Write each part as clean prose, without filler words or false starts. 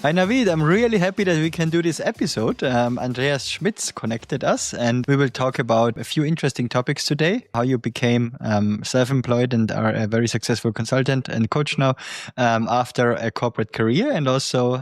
Hi Navid, I'm really happy that we can do this episode. Andreas Schmitz connected us and we will talk about a few interesting topics today. How you became self-employed and are a very successful consultant and coach now after a corporate career, and also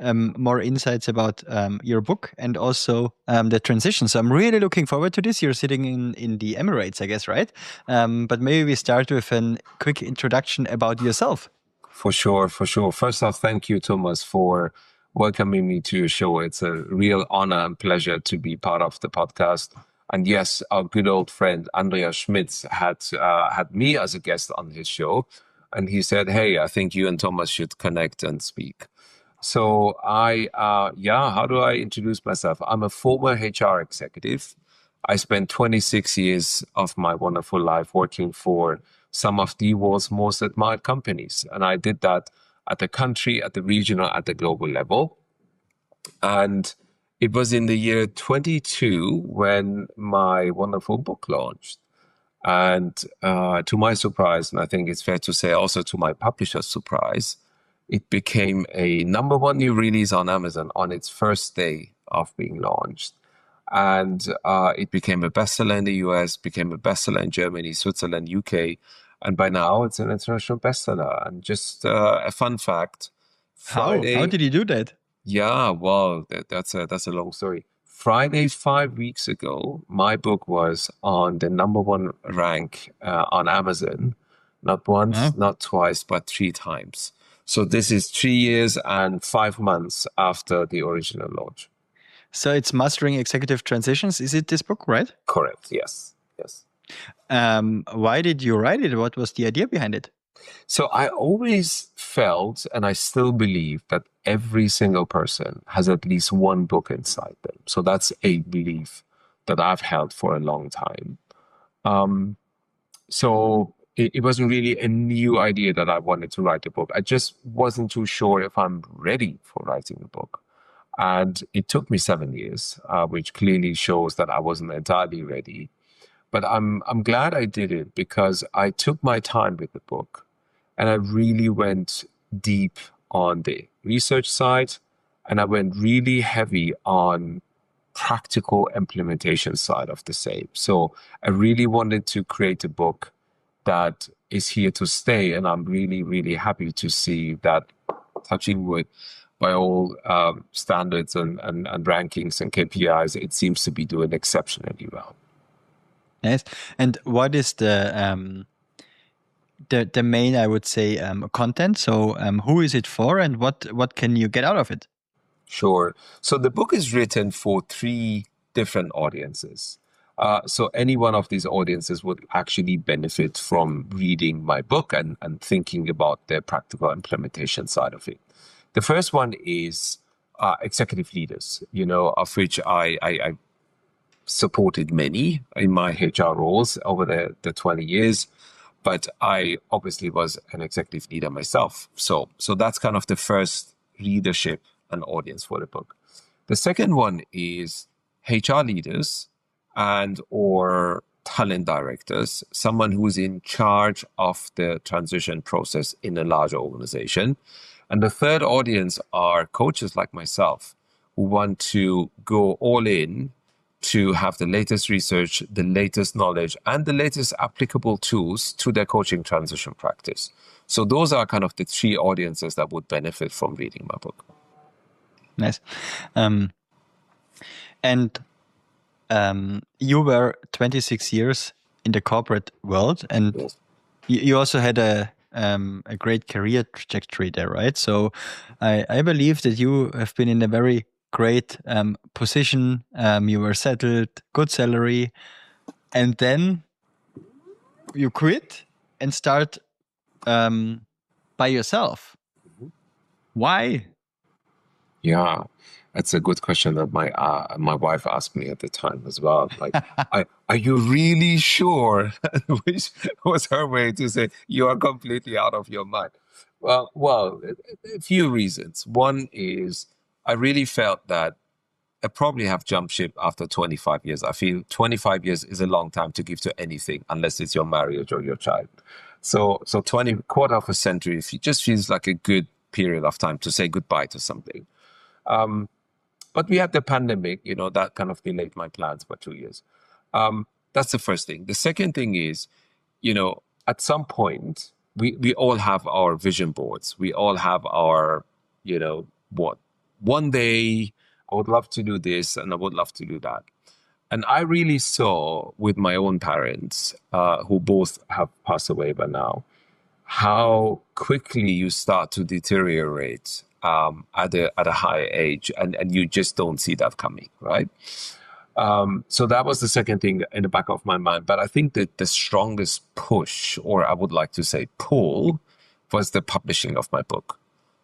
more insights about your book and also the transition. So I'm really looking forward to this. You're sitting in the Emirates, I guess, right? But maybe we start with a quick introduction about yourself. For sure. First off, thank you, Thomas, for welcoming me to your show. It's a real honor and pleasure to be part of the podcast. And yes, our good old friend Andreas Schmitz had me as a guest on his show, and he said, "Hey, I think you and Thomas should connect and speak." So how do I introduce myself? I'm a former HR executive. I spent 26 years of my wonderful life working for some of the world's most admired companies. And I did that at the country, at the regional, at the global level. And it was in the year 22 when my wonderful book launched. And to my surprise, and I think it's fair to say also to my publisher's surprise, it became a #1 new release on Amazon on its first day of being launched. And it became a bestseller in the US, became a bestseller in Germany, Switzerland, UK. And by now it's an international bestseller. And just a fun fact. Friday, how did you do that? Yeah, well, that's a long story. Friday, 5 weeks ago, my book was on the #1 rank on Amazon. Not once, not twice, but 3 times. So this is 3 years and 5 months after the original launch. So it's Mastering Executive Transitions. Is it this book, right? Correct. Yes. Why did you write it? What was the idea behind it? So I always felt, and I still believe, that every single person has at least one book inside them. So that's a belief that I've held for a long time. So it wasn't really a new idea that I wanted to write a book. I just wasn't too sure if I'm ready for writing a book. And it took me 7 years, which clearly shows that I wasn't entirely ready. But I'm glad I did it because I took my time with the book and I really went deep on the research side and I went really heavy on practical implementation side of the same. So I really wanted to create a book that is here to stay. And I'm really, really happy to see that, touching wood, by all standards and rankings and KPIs, it seems to be doing exceptionally well. Yes. And what is the main, I would say, content? So who is it for and what can you get out of it? Sure. So the book is written for 3 different audiences. So any one of these audiences would actually benefit from reading my book and thinking about the practical implementation side of it. The first one is executive leaders, of which I supported many in my HR roles over the 20 years, but I obviously was an executive leader myself. So that's kind of the first readership and audience for the book. The second one is HR leaders and or talent directors, someone who's in charge of the transition process in a larger organization. And the third audience are coaches like myself who want to go all in to have the latest research, the latest knowledge, and the latest applicable tools to their coaching transition practice. So those are kind of the 3 audiences that would benefit from reading my book. Nice. You were 26 years in the corporate world, and yes. You also had a great career trajectory there, right? So I believe that you have been in a very great position. You were settled, good salary, and then you quit and start by yourself. Mm-hmm. Why? Yeah, that's a good question that my wife asked me at the time as well. Like, are you really sure? Which was her way to say, you are completely out of your mind. Well, a few reasons. One is I really felt that I probably have jumped ship after 25 years. I feel 25 years is a long time to give to anything, unless it's your marriage or your child. So 20, quarter of a century, it just feels like a good period of time to say goodbye to something. But we had the pandemic, that kind of delayed my plans for 2 years. That's the first thing. The second thing is, at some point, we all have our vision boards. We all have our, one day I would love to do this and I would love to do that. And I really saw with my own parents, who both have passed away by now, how quickly you start to deteriorate at a higher age, and you just don't see that coming, right? So that was the second thing in the back of my mind. But I think that the strongest push, or I would like to say pull, was the publishing of my book.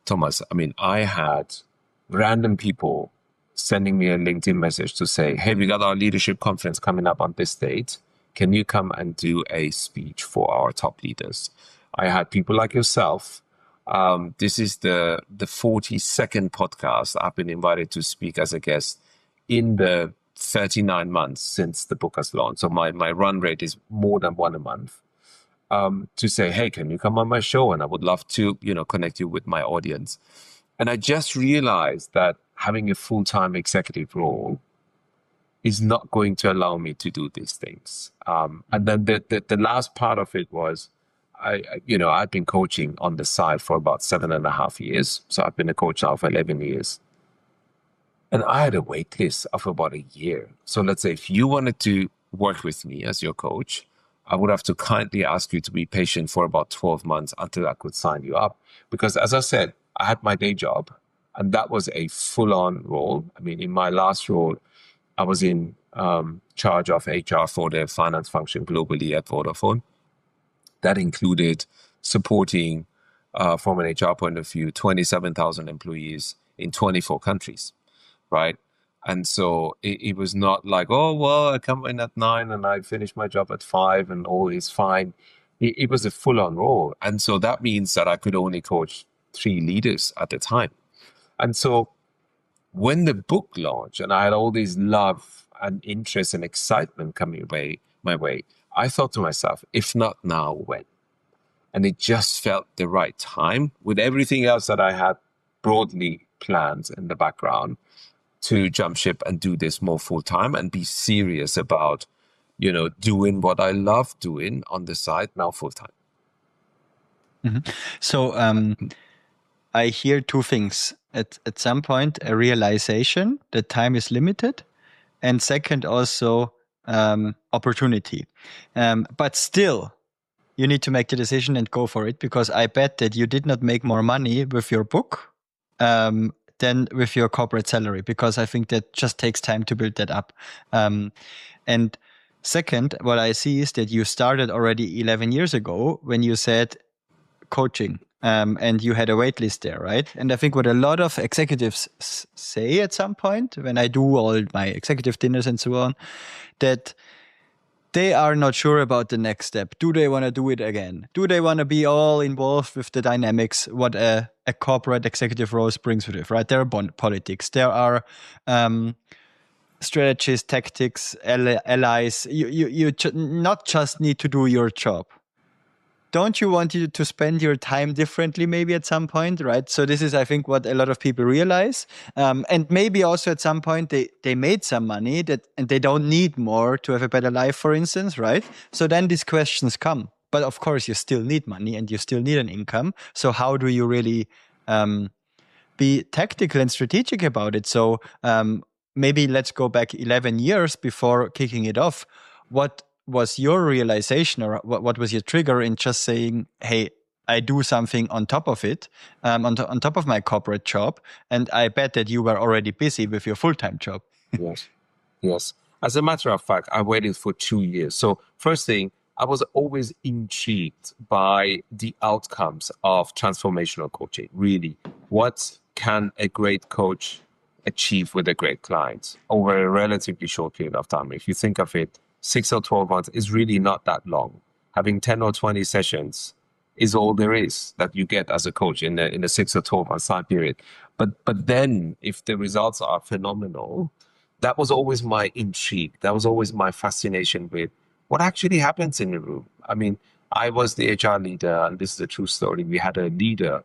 Thomas, I mean, I had random people sending me a LinkedIn message to say, hey, we got our leadership conference coming up on this date. Can you come and do a speech for our top leaders? I had people like yourself. This is the 42nd podcast I've been invited to speak as a guest in the 39 months since the book has launched. So my run rate is more than one a month. To say, hey, can you come on my show? And I would love to, connect you with my audience. And I just realized that having a full-time executive role is not going to allow me to do these things. And then the last part of it was, I've been coaching on the side for about 7.5 years. So I've been a coach now for 11 years. And I had a wait list of about a year. So let's say if you wanted to work with me as your coach, I would have to kindly ask you to be patient for about 12 months until I could sign you up. Because as I said, I had my day job and that was a full-on role. I mean, in my last role, I was in charge of HR for the finance function globally at Vodafone. That included supporting, from an HR point of view, 27,000 employees in 24 countries, right? And so it was not like, oh, well, I come in at 9 and I finish my job at 5 and all is fine. It was a full-on role. And so that means that I could only coach 3 leaders at a time. And so when the book launched and I had all this love and interest and excitement coming my way, I thought to myself, if not now, when? And it just felt the right time with everything else that I had broadly planned in the background to jump ship and do this more full time and be serious about, doing what I love doing on the side now full time. Mm-hmm. So I hear 2 things. At some point, a realization that time is limited, and second, also opportunity. But still, you need to make the decision and go for it, because I bet that you did not make more money with your book than with your corporate salary, because I think that just takes time to build that up. And second, what I see is that you started already 11 years ago when you said coaching, and you had a wait list there, right? And I think what a lot of executives say at some point, when I do all my executive dinners and so on, that they are not sure about the next step. Do they want to do it again? Do they want to be all involved with the dynamics, what a corporate executive role brings with it, right? There are politics. There are strategies, tactics, allies. You not just need to do your job. Don't you want to spend your time differently maybe at some point, right? So this is, I think, what a lot of people realize. And maybe also at some point they made some money and they don't need more to have a better life, for instance, right? So then these questions come. But of course, you still need money and you still need an income. So how do you really be tactical and strategic about it? So maybe let's go back 11 years before kicking it off. What was your realization, or what was your trigger in just saying, hey, I do something on top of it, on top of my corporate job? And I bet that you were already busy with your full-time job. Yes. As a matter of fact, I waited for 2 years. So first thing, I was always intrigued by the outcomes of transformational coaching. Really, what can a great coach achieve with a great client over a relatively short period of time? If you think of it, 6 or 12 months is really not that long. Having 10 or 20 sessions is all there is that you get as a coach in a 6 or 12 month time period. But then if the results are phenomenal, that was always my intrigue. That was always my fascination with what actually happens in the room. I mean, I was the HR leader, and this is a true story. We had a leader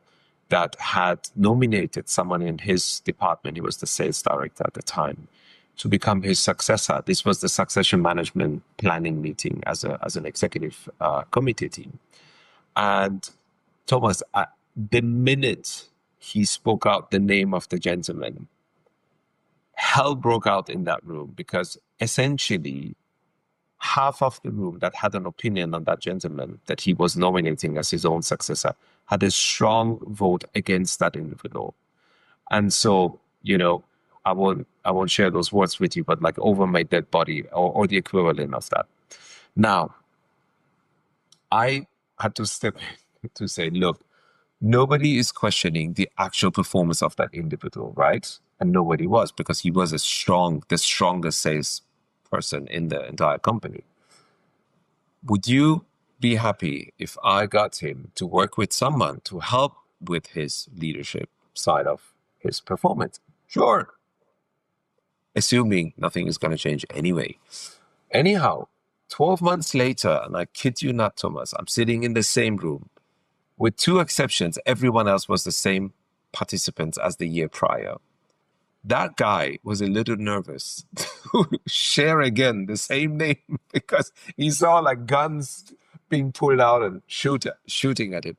that had nominated someone in his department. He was the sales director at the time, to become his successor. This was the succession management planning meeting as an executive committee team. And Thomas, the minute he spoke out the name of the gentleman, hell broke out in that room, because essentially half of the room that had an opinion on that gentleman that he was nominating as his own successor had a strong vote against that individual. And so, I won't share those words with you, but like over my dead body, or the equivalent of that. Now, I had to step in to say, look, nobody is questioning the actual performance of that individual, right? And nobody was, because he was the strongest sales person in the entire company. Would you be happy if I got him to work with someone to help with his leadership side of his performance? Sure. Assuming nothing is going to change anyway. Anyhow, 12 months later, and I kid you not, Thomas, I'm sitting in the same room. With two exceptions, everyone else was the same participants as the year prior. That guy was a little nervous to share again the same name, because he saw like guns being pulled out and shooting at him.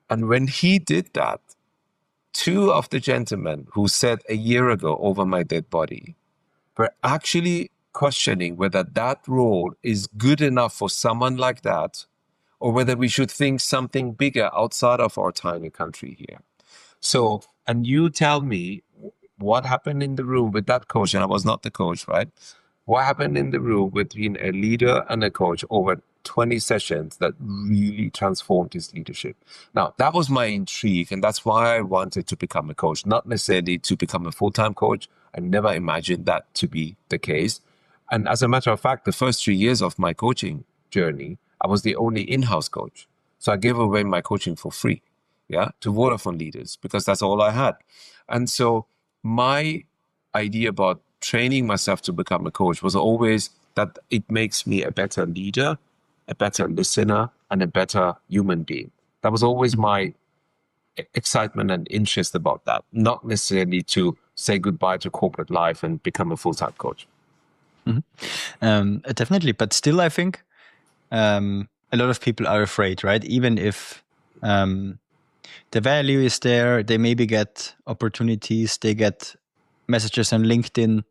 And when he did that, two of the gentlemen who said a year ago over my dead body were actually questioning whether that role is good enough for someone like that, or whether we should think something bigger outside of our tiny country here. So, and you tell me what happened in the room with that coach, and I was not the coach, right? What happened in the room between a leader and a coach over 20 sessions that really transformed his leadership? Now, that was my intrigue, and that's why I wanted to become a coach, not necessarily to become a full-time coach. I never imagined that to be the case. And as a matter of fact, the first 3 years of my coaching journey, I was the only in-house coach. So I gave away my coaching for free, to Vodafone leaders, because that's all I had. And so my idea about training myself to become a coach was always that it makes me a better leader, a better listener, and a better human being. That was always my excitement and interest about that, not necessarily to say goodbye to corporate life and become a full-time coach. Definitely, but still, I think a lot of people are afraid, right? Even if the value is there, they maybe get opportunities, they get messages on LinkedIn.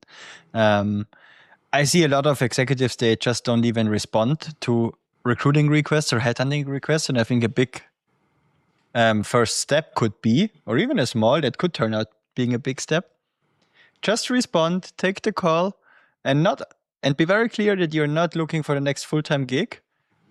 I see a lot of executives, they just don't even respond to recruiting requests or headhunting requests. And I think a big first step could be, or even a small, that could turn out being a big step. Just respond, take the call, and be very clear that you're not looking for the next full-time gig,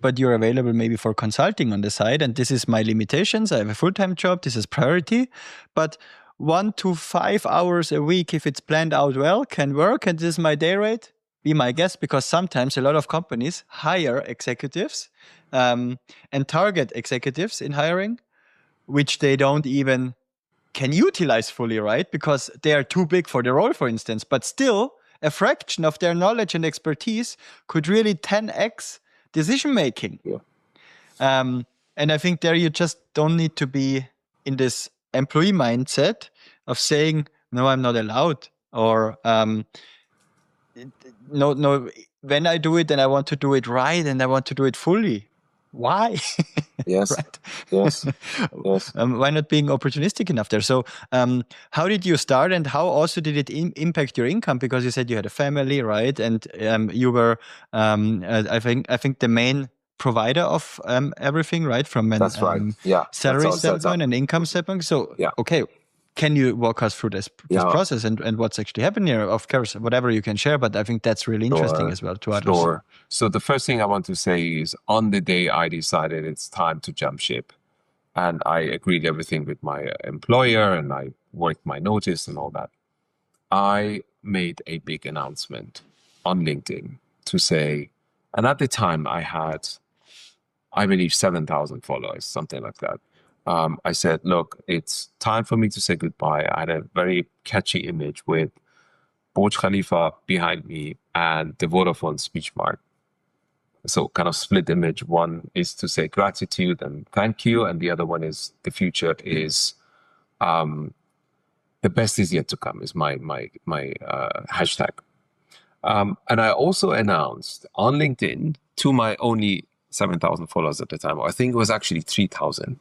but you're available maybe for consulting on the side. And this is my limitations. I have a full-time job. This is priority. But 1 to 5 hours a week, if it's planned out well, can work. And this is my day rate. Be my guest, because sometimes a lot of companies hire executives and target executives in hiring, which they don't even can utilize fully, right? Because they are too big for the role, for instance. But still, a fraction of their knowledge and expertise could really 10x decision-making. Yeah. And I think there you just don't need to be in this employee mindset of saying, no, I'm not allowed. Or no, when I do it, then I want to do it right and I want to do it fully. Why? Yes. Right? Yes. Yes. Why not being opportunistic enough there? So how did you start, and how also did it impact your income? Because you said you had a family, right? And you were, I think the main provider of everything, right? From an That's right. Yeah. salary standpoint and income standpoint. So, yeah. Okay. Can you walk us through this process and what's actually happened here? Of course, whatever you can share, but I think that's really interesting as well to others. Sure. So the first thing I want to say is, on the day I decided it's time to jump ship, and I agreed everything with my employer, and I worked my notice and all that, I made a big announcement on LinkedIn to say, and at the time I had, I believe, 7,000 followers, something like that. I said, look, it's time for me to say goodbye. I had a very catchy image with Burj Khalifa behind me and the Vodafone speech mark. So kind of split image. One is to say gratitude and thank you, and the other one is the future is the best is yet to come is my hashtag. And I also announced on LinkedIn to my only 7,000 followers at the time, or I think it was actually 3,000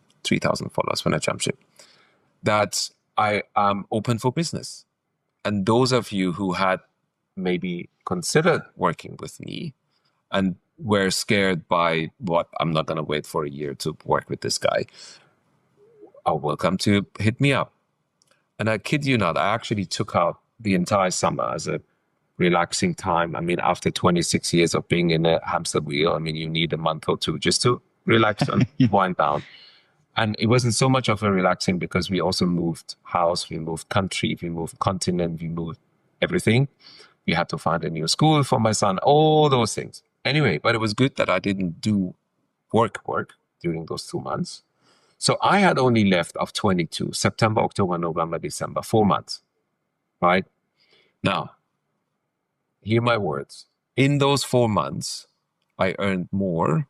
followers when I jumped ship, that I am open for business. And those of you who had maybe considered working with me and were scared by what, I'm not going to wait for a year to work with this guy, are welcome to hit me up. And I kid you not, I actually took out the entire summer as a relaxing time. I mean, after 26 years of being in a hamster wheel, I mean, you need a month or two just to relax and wind down. And it wasn't so much of a relaxing because we also moved house, we moved country, we moved continent, we moved everything. We had to find a new school for my son, all those things. Anyway, but it was good that I didn't do work during those 2 months. So I had only left of 22, September, October, November, December, 4 months, right? Now, hear my words. In those 4 months, I earned more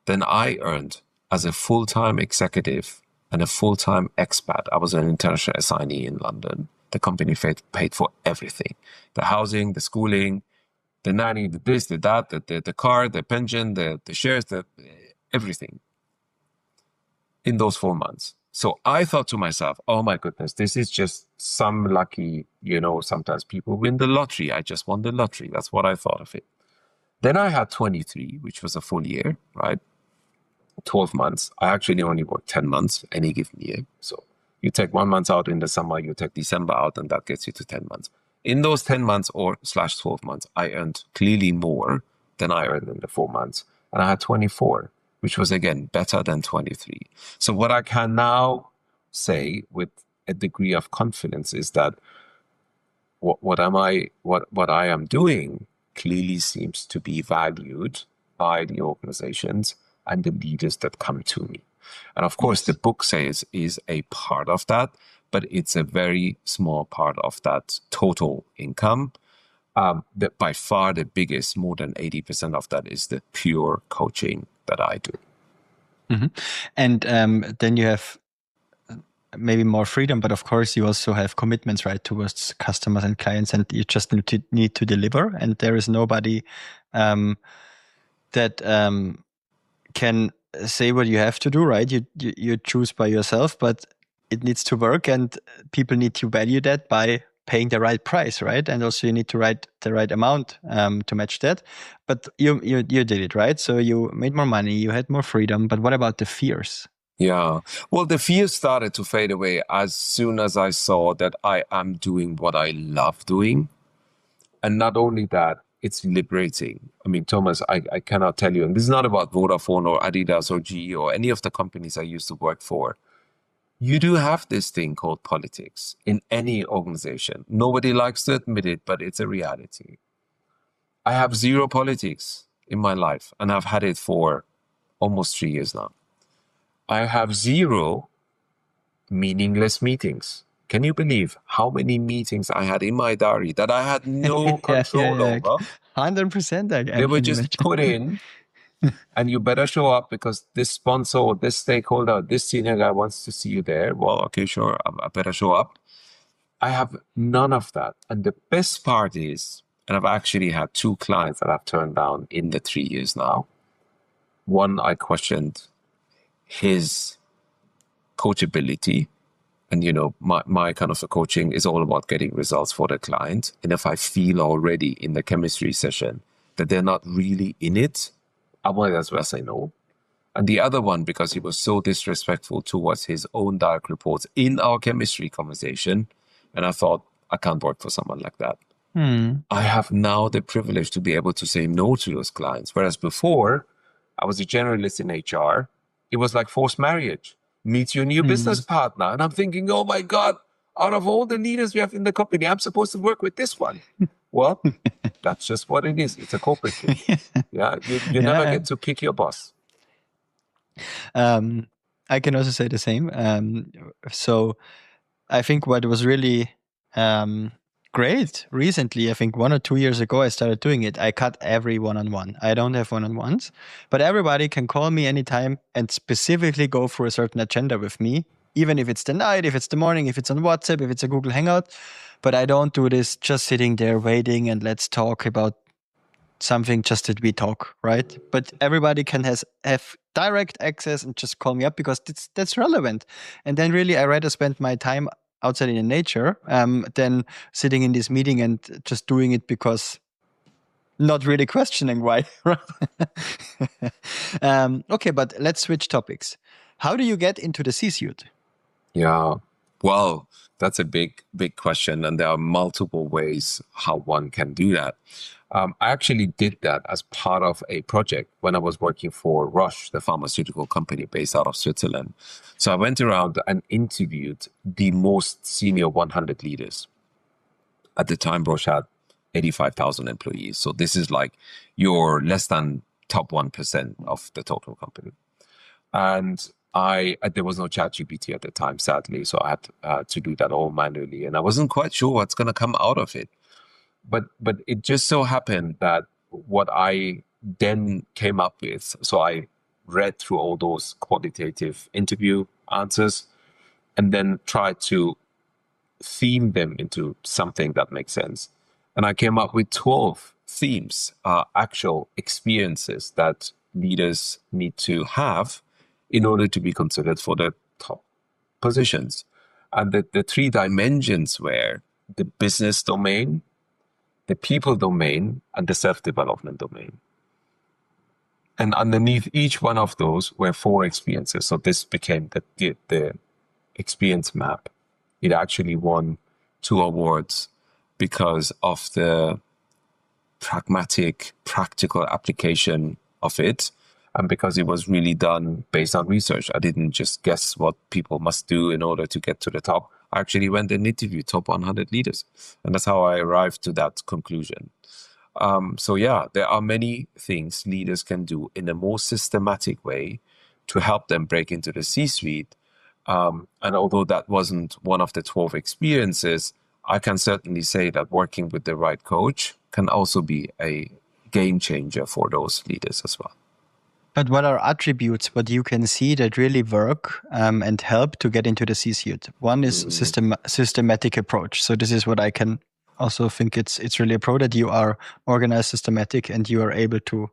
than I earned as a full-time executive and a full-time expat. I was an international assignee in London. The company paid for everything. The housing, the schooling, the nanny, the this, the that, the car, the pension, the shares, everything in those 4 months. So I thought to myself, oh my goodness, this is just some lucky, sometimes people win the lottery. I just won the lottery. That's what I thought of it. Then I had 23, which was a full year, right? 12 months. I actually only worked 10 months any given year. So you take 1 month out in the summer, you take December out, and that gets you to 10 months. In those 10 months or /12 months, I earned clearly more than I earned in the 4 months. And I had 24, which was, again, better than 23. So what I can now say with a degree of confidence is that what I am doing clearly seems to be valued by the organizations and the leaders that come to me. And of course, the book sales is a part of that, but it's a very small part of that total income. That by far the biggest, more than 80% of that is the pure coaching that I do. Mm-hmm. And then you have maybe more freedom, but of course you also have commitments, right, towards customers and clients, and you just need to deliver. And there is nobody that can say what you have to do, right? You choose by yourself, but it needs to work, and people need to value that by paying the right price, right? And also you need to write the right amount to match that. But you did it, right? So you made more money, you had more freedom. But what about the fears? Yeah. Well, the fear started to fade away as soon as I saw that I am doing what I love doing. And not only that, it's liberating. I mean, Thomas, I cannot tell you, and this is not about Vodafone or Adidas or GE or any of the companies I used to work for. You do have this thing called politics in any organization. Nobody likes to admit it, but it's a reality. I have zero politics in my life, and I've had it for almost 3 years now. I have zero meaningless meetings. Can you believe how many meetings I had in my diary that I had no control over? 100%. They were just put in, and you better show up because this sponsor or this stakeholder, this senior guy wants to see you there. Well, okay, sure, I better show up. I have none of that. And the best part is, and I've actually had 2 clients that I've turned down in the 3 years now. One, I questioned his coachability. And, my kind of a coaching is all about getting results for the client. And if I feel already in the chemistry session that they're not really in it, I might as well say no. And the other one, because he was so disrespectful towards his own direct reports in our chemistry conversation. And I thought, I can't work for someone like that. I have now the privilege to be able to say no to those clients. Whereas before, I was a generalist in HR. It was like forced marriage. Meet your new business partner. And I'm thinking, oh my God, out of all the leaders we have in the company, I'm supposed to work with this one. Well, that's just what it is. It's a corporate thing. Yeah, you never get to pick your boss. I can also say the same. So I think what was really great. Recently, I think 1 or 2 years ago, I started doing it. I cut every one-on-one. I don't have one-on-ones, but everybody can call me anytime and specifically go through a certain agenda with me, even if it's the night, if it's the morning, if it's on WhatsApp, if it's a Google Hangout. But I don't do this just sitting there waiting and let's talk about something just that we talk, right? But everybody can have direct access and just call me up because that's relevant. And then really, I rather spend my time outside in the nature than sitting in this meeting and just doing it because not really questioning why. Okay, but let's switch topics. How do you get into the C-suite? Yeah, well, that's a big question, and there are multiple ways how one can do that. I actually did that as part of a project when I was working for Roche, the pharmaceutical company based out of Switzerland. So I went around and interviewed the most senior 100 leaders. At the time, Roche had 85,000 employees. So this is like your less than top 1% of the total company. And there was no ChatGPT at the time, sadly, so I had to do that all manually, and I wasn't quite sure what's going to come out of it. But it just so happened that what I then came up with, so I read through all those qualitative interview answers and then tried to theme them into something that makes sense. And I came up with 12 themes, actual experiences that leaders need to have in order to be considered for the top positions. And the three dimensions were the business domain, the people domain, and the self-development domain. And underneath each one of those were 4 experiences. So this became the experience map. It actually won 2 awards because of the pragmatic, practical application of it, and because it was really done based on research. I didn't just guess what people must do in order to get to the top. I actually went and interviewed top 100 leaders, and that's how I arrived to that conclusion. So yeah, there are many things leaders can do in a more systematic way to help them break into the C-suite. And although that wasn't one of the 12 experiences, I can certainly say that working with the right coach can also be a game changer for those leaders as well. But what are attributes, what you can see that really work and help to get into the C-suite? One is systematic approach. So this is what I can also think it's really a pro that you are organized, systematic, and you are able to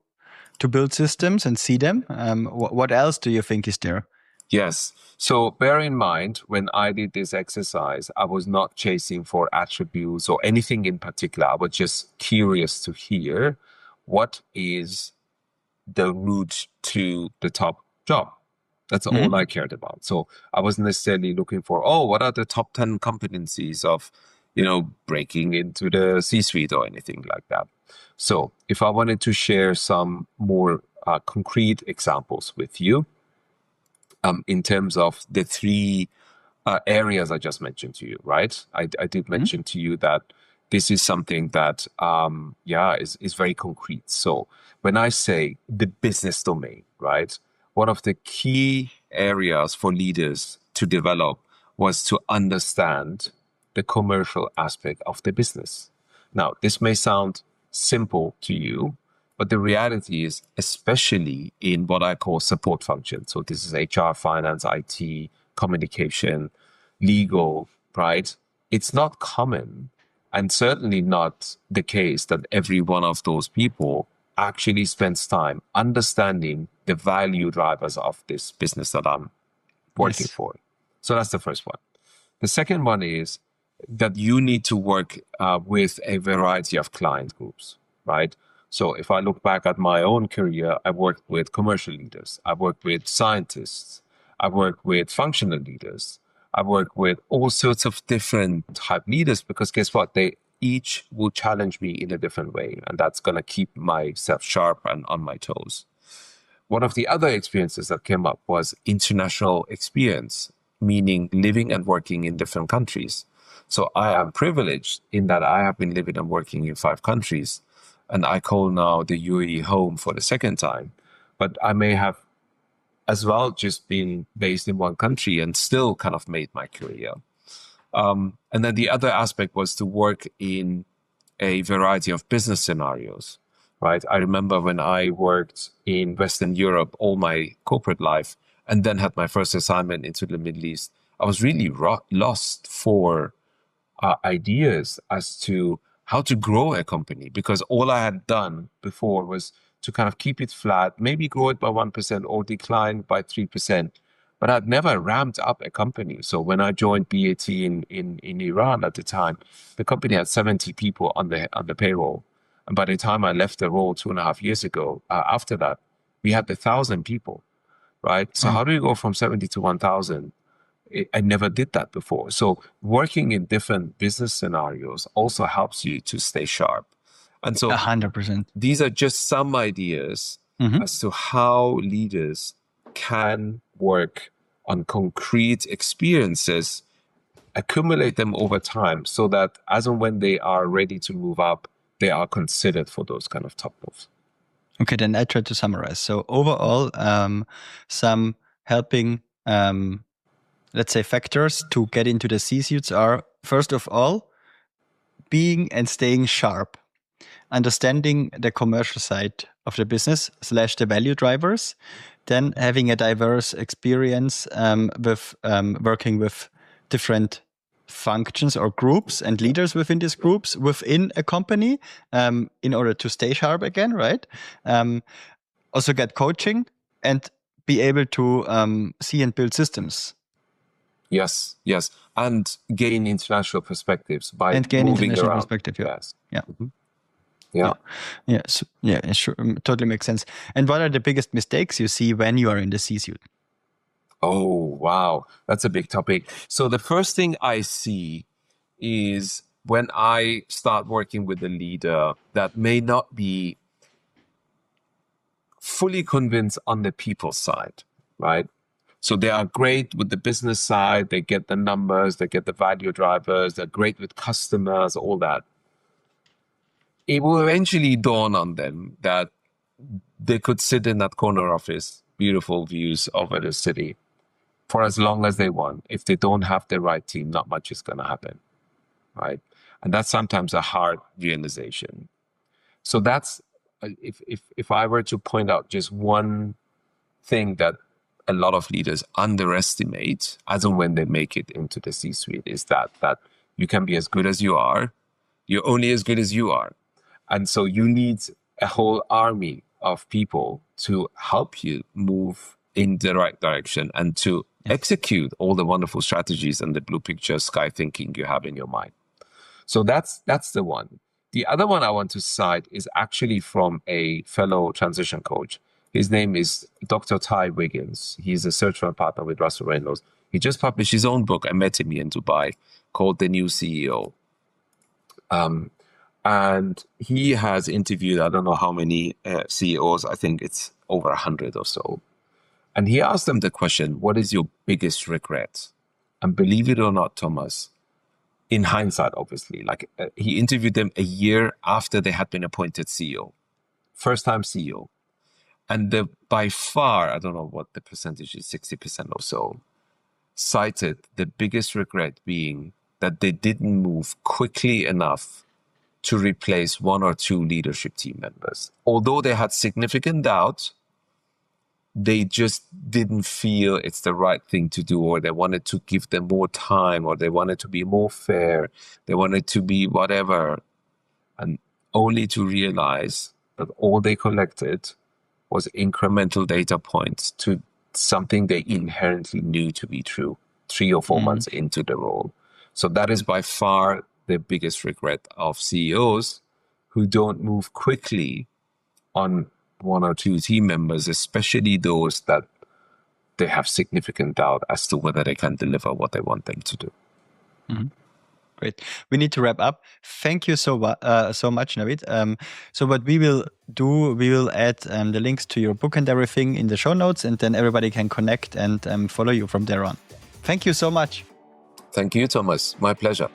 build systems and see them. What else do you think is there? Yes. So bear in mind, when I did this exercise, I was not chasing for attributes or anything in particular. I was just curious to hear what is the route to the top job. That's all I cared about. So I wasn't necessarily looking for, what are the top 10 competencies of, breaking into the C-suite or anything like that. So if I wanted to share some more concrete examples with you, in terms of the 3 areas I just mentioned to you, right? I did mention to you that this is something that, is very concrete. So when I say the business domain, right, one of the key areas for leaders to develop was to understand the commercial aspect of the business. Now, this may sound simple to you, but the reality is, especially in what I call support functions, so this is HR, finance, IT, communication, legal, right? It's not common, and certainly not the case that every one of those people actually spends time understanding the value drivers of this business that I'm working for. So that's the first one. The second one is that you need to work with a variety of client groups, right? So if I look back at my own career, I worked with commercial leaders. I worked with scientists. I worked with functional leaders. I work with all sorts of different type leaders because guess what? They each will challenge me in a different way. And that's going to keep myself sharp and on my toes. One of the other experiences that came up was international experience, meaning living and working in different countries. So I am privileged in that I have been living and working in 5 countries. And I call now the UAE home for the second time. But I may have as well just been based in one country and still kind of made my career. And then the other aspect was to work in a variety of business scenarios, right? I remember when I worked in Western Europe all my corporate life and then had my first assignment into the Middle East, I was really lost for ideas as to how to grow a company, because all I had done before was to kind of keep it flat, maybe grow it by 1% or decline by 3%. But I'd never ramped up a company. So when I joined BAT in Iran at the time, the company had 70 people on the payroll. And by the time I left the role 2.5 years ago, after that, we had 1,000 people, right? So how do you go from 70 to 1,000? I never did that before. So working in different business scenarios also helps you to stay sharp. And so 100%. These are just some ideas as to how leaders can work on concrete experiences, accumulate them over time so that as and when they are ready to move up, they are considered for those kind of top moves. Okay, then I try to summarize. So overall, some helping, let's say, factors to get into the C-suites are, first of all, being and staying sharp, understanding the commercial side of the business / the value drivers, then having a diverse experience with working with different functions or groups and leaders within these groups within a company in order to stay sharp again, right? Also get coaching and be able to see and build systems. Yes. And gain international perspectives by and gain moving international around. perspective. Yeah. Yes. Yeah. Mm-hmm. Yeah, sure. Totally makes sense. And what are the biggest mistakes you see when you are in the C-suite? Oh, wow. That's a big topic. So the first thing I see is when I start working with a leader that may not be fully convinced on the people side, right? So they are great with the business side. They get the numbers, they get the value drivers. They're great with customers, all that. It will eventually dawn on them that they could sit in that corner office, beautiful views over the city, for as long as they want. If they don't have the right team, not much is going to happen, right? And that's sometimes a hard realization. So that's, if I were to point out just one thing that a lot of leaders underestimate as and when they make it into the C-suite, is that you can be as good as you are. You're only as good as you are. And so you need a whole army of people to help you move in the right direction and to execute all the wonderful strategies and the blue picture sky thinking you have in your mind. So that's the one. The other one I want to cite is actually from a fellow transition coach. His name is Dr. Ty Wiggins. He's a search firm partner with Russell Reynolds. He just published his own book. I met him in Dubai, called The New CEO. And he has interviewed, I don't know how many CEOs, I think it's over 100 or so. And he asked them the question, what is your biggest regret? And believe it or not, Thomas, in hindsight, obviously, he interviewed them a year after they had been appointed CEO, first time CEO. And by far, I don't know what the percentage is, 60% or so, cited the biggest regret being that they didn't move quickly enough to replace one or two leadership team members. Although they had significant doubts, they just didn't feel it's the right thing to do, or they wanted to give them more time, or they wanted to be more fair, they wanted to be whatever, and only to realize that all they collected was incremental data points to something they inherently knew to be true 3 or 4 months into the role. So that is by far the biggest regret of CEOs who don't move quickly on one or two team members, especially those that they have significant doubt as to whether they can deliver what they want them to do. Mm-hmm. Great. We need to wrap up. Thank you so much, Navid. So what we will do, we will add the links to your book and everything in the show notes, and then everybody can connect and follow you from there on. Thank you so much. Thank you, Thomas. My pleasure.